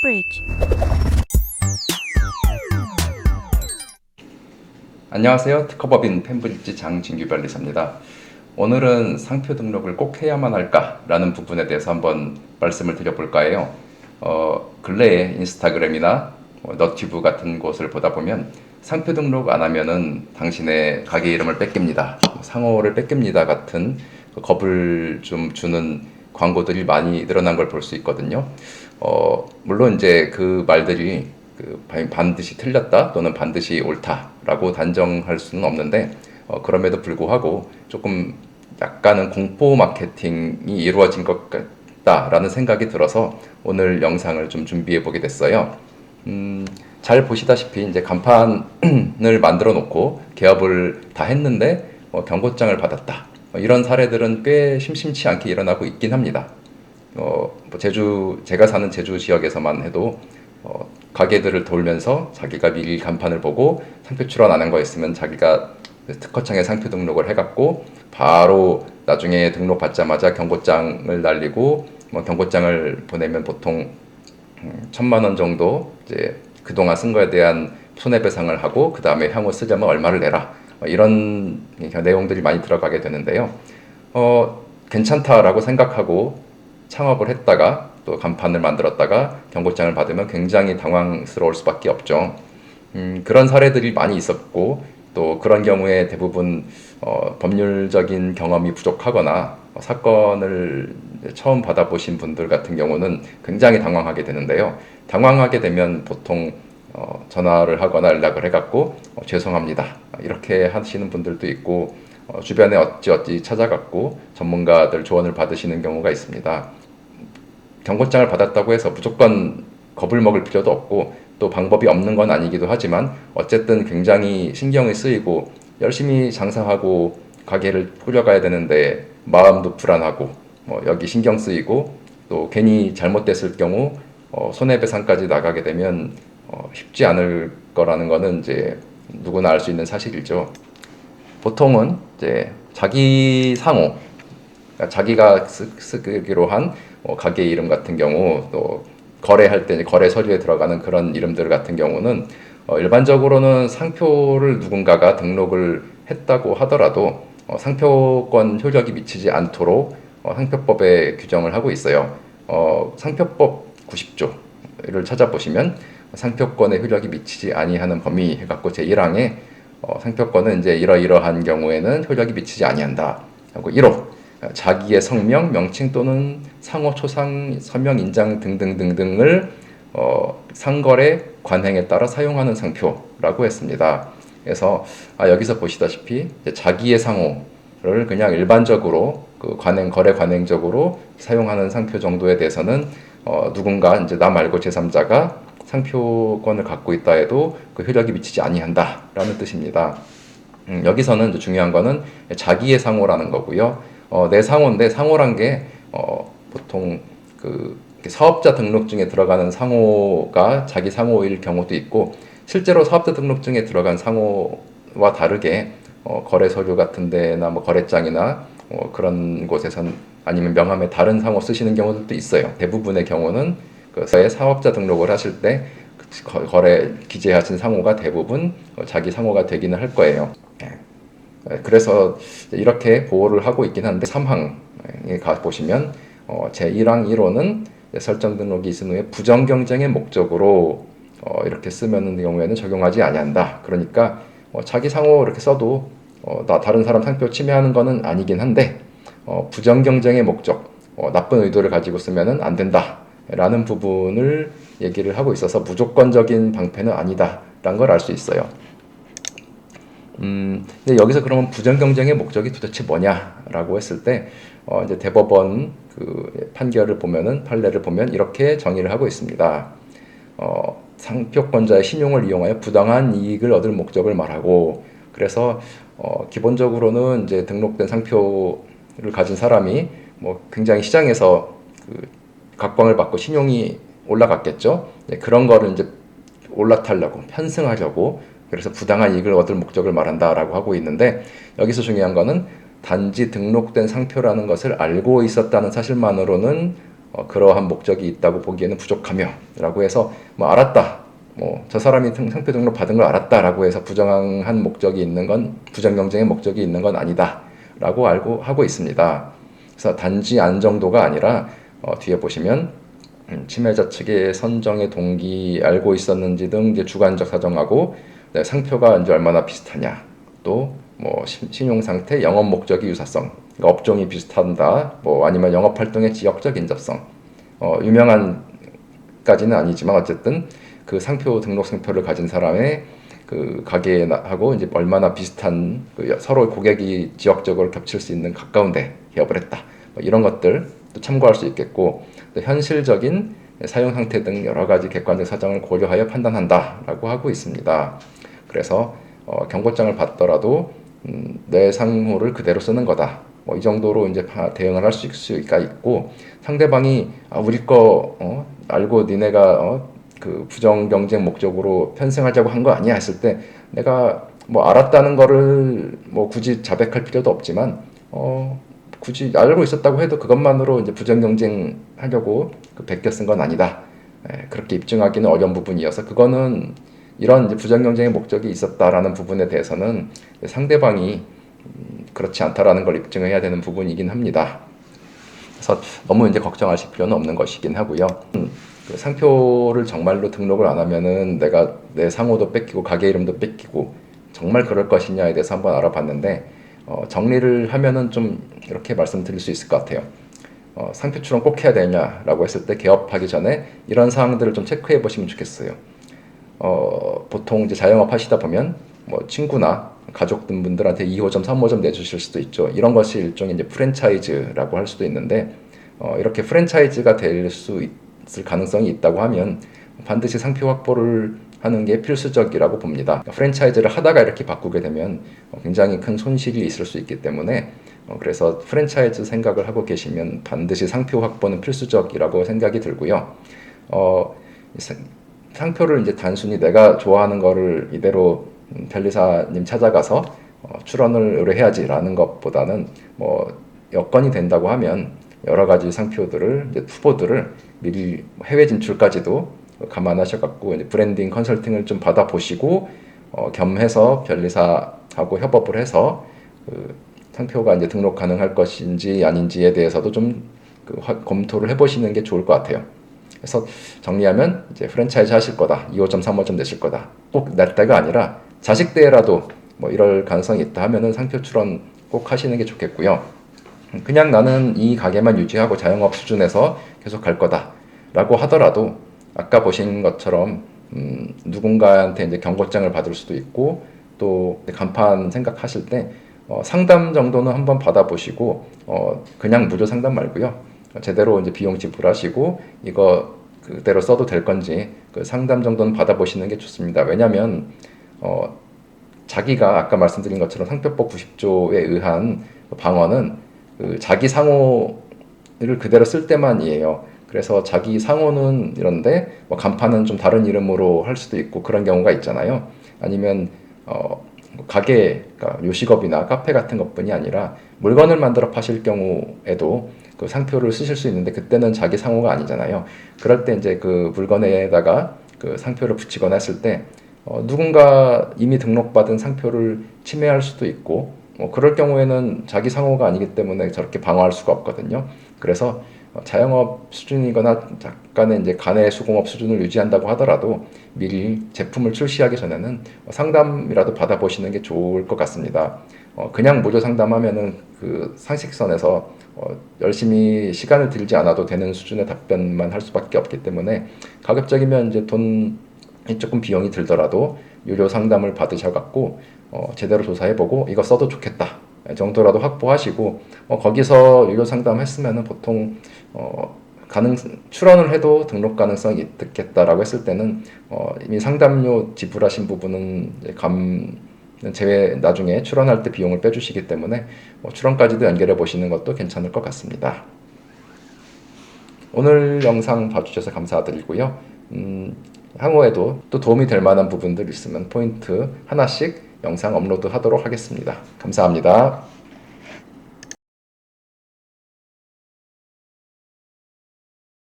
Bridge. 안녕하세요. 특허법인 펜브릿지 장진규 변리사입니다. 오늘은 상표 등록을 꼭 해야만 할까라는 부분에 대해서 한번 말씀을 드려볼까 해요. 근래에 인스타그램이나 너튜브 같은 곳을 보다 보면 상표 등록 안 하면은 당신의 가게 이름을 뺏깁니다, 상호를 뺏깁니다 같은 겁을 좀 주는 광고들이 많이 늘어난 걸 볼 수 있거든요. 물론 이제 그 말들이 반드시 틀렸다 또는 반드시 옳다라고 단정할 수는 없는데, 그럼에도 불구하고 조금 약간은 공포 마케팅이 이루어진 것 같다라는 생각이 들어서 오늘 영상을 좀 준비해 보게 됐어요. 잘 보시다시피 이제 간판을 만들어 놓고 개업을 다 했는데 경고장을 받았다, 이런 사례들은 꽤 심심치 않게 일어나고 있긴 합니다. 제가 사는 제주 지역에서만 해도 가게들을 돌면서 자기가 미리 간판을 보고 상표 출원 안 한 거 있으면 자기가 특허청에 상표 등록을 해갖고 바로 나중에 등록 받자마자 경고장을 날리고, 경고장을 보내면 보통 1,000만 원 정도 이제 그동안 쓴 거에 대한 손해배상을 하고, 그 다음에 향후 쓰려면 얼마를 내라, 이런 내용들이 많이 들어가게 되는데요. 괜찮다라고 생각하고 창업을 했다가 또 간판을 만들었다가 경고장을 받으면 굉장히 당황스러울 수밖에 없죠. 그런 사례들이 많이 있었고, 또 그런 경우에 대부분 법률적인 경험이 부족하거나 사건을 처음 받아보신 분들 같은 경우는 굉장히 당황하게 되는데요. 당황하게 되면 보통 전화를 하거나 연락을 해갖고 죄송합니다, 이렇게 하시는 분들도 있고, 주변에 어찌어찌 찾아갖고 전문가들 조언을 받으시는 경우가 있습니다. 경고장을 받았다고 해서 무조건 겁을 먹을 필요도 없고, 또 방법이 없는 건 아니기도 하지만 어쨌든 굉장히 신경이 쓰이고 열심히 장사하고 가게를 꾸려가야 되는데 마음도 불안하고, 여기 신경 쓰이고, 또 괜히 잘못됐을 경우 손해배상까지 나가게 되면 쉽지 않을 거라는 거는 이제 누구나 알 수 있는 사실이죠. 보통은 이제 자기 상호, 그러니까 자기가 쓰기로 한 가게 이름 같은 경우, 또 거래할 때 거래 서류에 들어가는 그런 이름들 같은 경우는 일반적으로는 상표를 누군가가 등록을 했다고 하더라도 상표권 효력이 미치지 않도록 상표법에 규정을 하고 있어요. 상표법 90조를 찾아보시면 상표권의 효력이 미치지 아니하는 범위 해갖고 제1항에 상표권은 이제 이러이러한 경우에는 효력이 미치지 아니한다 하고, 1호 자기의 성명, 명칭 또는 상호, 초상, 서명, 인장 등등등등을 상거래 관행에 따라 사용하는 상표라고 했습니다. 그래서 여기서 보시다시피 자기의 상호를 그냥 일반적으로 거래 관행적으로 사용하는 상표 정도에 대해서는 누군가 이제 나 말고 제3자가 상표권을 갖고 있다 해도 그 효력이 미치지 아니한다라는 뜻입니다. 여기서는 이제 중요한 거는 자기의 상호라는 거고요. 내 상호인데, 상호란 게 보통 사업자 등록증에 들어가는 상호가 자기 상호일 경우도 있고, 실제로 사업자 등록증에 들어간 상호와 다르게 거래 서류 같은 데나 거래장이나 그런 곳에선 아니면 명함에 다른 상호 쓰시는 경우들도 있어요. 대부분의 경우는 사업자 등록을 하실 때 거래 기재하신 상호가 대부분 자기 상호가 되기는 할 거예요. 그래서 이렇게 보호를 하고 있긴 한데, 3항에 가보시면 제1항 1호는 설정 등록이 있은 후에 부정 경쟁의 목적으로 이렇게 쓰면 경우에는 적용하지 아니한다. 그러니까 자기 상호 이렇게 써도 나 다른 사람 상표 침해하는 거는 아니긴 한데, 부정 경쟁의 목적, 나쁜 의도를 가지고 쓰면은 안 된다 라는 부분을 얘기를 하고 있어서 무조건적인 방패는 아니다라는 걸 알 수 있어요. 근데 여기서 그러면 부정 경쟁의 목적이 도대체 뭐냐라고 했을 때, 이제 대법원 판결을 보면은, 판례를 보면 이렇게 정의를 하고 있습니다. 상표권자의 신용을 이용하여 부당한 이익을 얻을 목적을 말하고, 그래서 기본적으로는 이제 등록된 상표를 가진 사람이 굉장히 시장에서 각광을 받고 신용이 올라갔겠죠. 그런 거를 이제 올라타려고, 편승하려고, 그래서 부당한 이익을 얻을 목적을 말한다라고 하고 있는데, 여기서 중요한 거는 단지 등록된 상표라는 것을 알고 있었다는 사실만으로는 그러한 목적이 있다고 보기에는 부족하며 라고 해서 뭐 알았다, 뭐 저 사람이 상표 등록 받은 걸 알았다라고 해서 부정한 목적이 있는 건, 부정 경쟁의 목적이 있는 건 아니다 라고 알고 하고 있습니다. 그래서 단지 안 정도가 아니라 뒤에 보시면 침해자 측의 선정의 동기 알고 있었는지 등 이제 주관적 사정하고, 네, 상표가 이제 얼마나 비슷하냐, 또 뭐 신용 상태, 영업 목적의 유사성, 그러니까 업종이 비슷한다, 뭐 아니면 영업 활동의 지역적 인접성, 유명한까지는 아니지만 어쨌든 그 상표 등록 상표를 가진 사람의 그 가게하고 이제 얼마나 비슷한, 서로 고객이 지역적으로 겹칠 수 있는 가까운데 개업을 했다, 뭐 이런 것들 또 참고할 수 있겠고, 또 현실적인 사용 상태 등 여러 가지 객관적 사정을 고려하여 판단한다라고 하고 있습니다. 그래서 경고장을 받더라도 내 상호를 그대로 쓰는 거다, 뭐 이 정도로 이제 대응을 할 수가 있고, 상대방이 우리 거 알고 니네가 그 부정 경쟁 목적으로 편승하자고 한 거 아니야 했을 때, 내가 뭐 알았다는 거를 뭐 굳이 자백할 필요도 없지만 굳이 알고 있었다고 해도 그것만으로 이제 부정 경쟁 하려고 베껴 쓴 건 아니다, 그렇게 입증하기는 어려운 부분이어서, 그거는 이런 이제 부정 경쟁의 목적이 있었다라는 부분에 대해서는 상대방이 그렇지 않다라는 걸 입증해야 되는 부분이긴 합니다. 그래서 너무 이제 걱정하실 필요는 없는 것이긴 하고요. 그 상표를 정말로 등록을 안 하면은 내가 내 상호도 뺏기고 가게 이름도 뺏기고 정말 그럴 것이냐에 대해서 한번 알아봤는데, 정리를 하면은 좀 이렇게 말씀드릴 수 있을 것 같아요. 상표 출원 꼭 해야 되냐라고 했을 때 개업하기 전에 이런 사항들을 좀 체크해 보시면 좋겠어요. 보통 이제 자영업 하시다 보면 뭐 친구나 가족 분들한테 2호점, 3호점 내주실 수도 있죠. 이런 것이 일종의 이제 프랜차이즈라고 할 수도 있는데, 이렇게 프랜차이즈가 될 수 있을 가능성이 있다고 하면 반드시 상표 확보를 하는 게 필수적이라고 봅니다. 프랜차이즈를 하다가 이렇게 바꾸게 되면 굉장히 큰 손실이 있을 수 있기 때문에, 그래서 프랜차이즈 생각을 하고 계시면 반드시 상표 확보는 필수적이라고 생각이 들고요. 상표를 이제 단순히 내가 좋아하는 거를 이대로 변리사님 찾아가서 출원을 의뢰해야지라는 것보다는, 뭐 여건이 된다고 하면 여러 가지 상표들을, 이제 후보들을 미리 해외 진출까지도 감안하셔갖고 이제 브랜딩 컨설팅을 좀 받아보시고, 겸해서 변리사하고 협업을 해서 그 상표가 이제 등록 가능할 것인지 아닌지에 대해서도 좀 검토를 해보시는 게 좋을 것 같아요. 그래서 정리하면 이제 프랜차이즈 하실 거다, 2호점, 3호점 내실 거다, 꼭 낼 때가 아니라 자식 때라도 뭐 이럴 가능성이 있다 하면은 상표 출원 꼭 하시는 게 좋겠고요. 그냥 나는 이 가게만 유지하고 자영업 수준에서 계속 갈 거다 라고 하더라도, 아까 보신 것처럼 누군가한테 이제 경고장을 받을 수도 있고, 또 간판 생각하실 때 상담 정도는 한번 받아보시고, 그냥 무료 상담 말고요, 제대로 이제 비용 지불하시고 이거 그대로 써도 될 건지 그 상담 정도는 받아보시는 게 좋습니다. 왜냐하면 자기가 아까 말씀드린 것처럼 상표법 90조에 의한 방어는 그 자기 상호를 그대로 쓸 때만이에요. 그래서 자기 상호는 이런데 뭐 간판은 좀 다른 이름으로 할 수도 있고 그런 경우가 있잖아요. 아니면 가게, 그러니까 요식업이나 카페 같은 것뿐이 아니라 물건을 만들어 파실 경우에도 그 상표를 쓰실 수 있는데, 그때는 자기 상호가 아니잖아요. 그럴 때 이제 그 물건에다가 그 상표를 붙이거나 했을 때 누군가 이미 등록받은 상표를 침해할 수도 있고, 그럴 경우에는 자기 상호가 아니기 때문에 저렇게 방어할 수가 없거든요. 그래서 자영업 수준이거나 약간의 이제 가내 수공업 수준을 유지한다고 하더라도 미리 제품을 출시하기 전에는 상담이라도 받아보시는 게 좋을 것 같습니다. 그냥 무료 상담하면은 그 상식선에서 열심히 시간을 들이지 않아도 되는 수준의 답변만 할 수밖에 없기 때문에, 가급적이면 이제 돈이 조금 비용이 들더라도 유료 상담을 받으셔갖고 제대로 조사해보고 이거 써도 좋겠다 정도라도 확보하시고, 거기서 유료 상담했으면은 보통 출원을 해도 등록 가능성이 있겠다라고 했을 때는 이미 상담료 지불하신 부분은 제외, 나중에 출원할 때 비용을 빼주시기 때문에 출원까지도 연결해 보시는 것도 괜찮을 것 같습니다. 오늘 영상 봐주셔서 감사드리고요. 향후에도 또 도움이 될 만한 부분들 있으면 포인트 하나씩 영상 업로드 하도록 하겠습니다. 감사합니다.